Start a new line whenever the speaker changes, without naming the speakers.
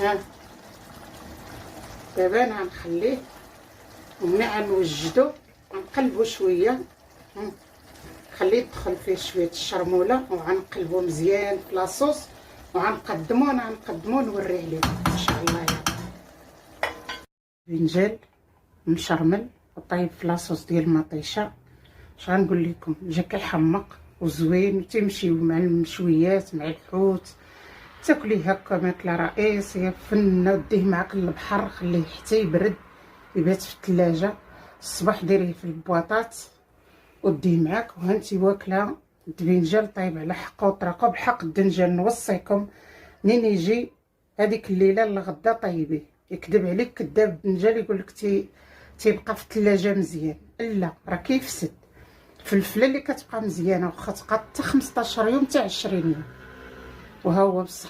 ها دابا انا غنخليه ومني غنوجدو غنقلبو شويه. خليه يدخل فيه شويه الشرموله وغنقلبو مزيان في لاصوص وغنقدمو. انا غنقدمو نوريه لكم ان شاء الله. يلا البنجال مشرمل وطيب في لاصوص ديال المطيشه. اش غنقول لكم، جا كيحمق وزوين وتيمشيو مع المشويات مع الحوت. تاكليه هكا ماكله رئيسيه فنه. وديه معاك للبحر، خليه حتى يبرد يبات في الثلاجه. الصباح ديريه في البواطات وديه معاك وهانتي واكله الدبنجال طايب على حقه وطرقه. بحق الدنجال نوصيكم منين يجي هذيك الليله لغدا طيبيه. يكذب عليك كذاب الدنجال يقول لك تيبقى في الثلاجه مزيان. لا راه كيفسد. الفلفله اللي كتبقى مزيانه واخا تبقى حتى 15 يوم حتى 20 يوم. وها هو بصح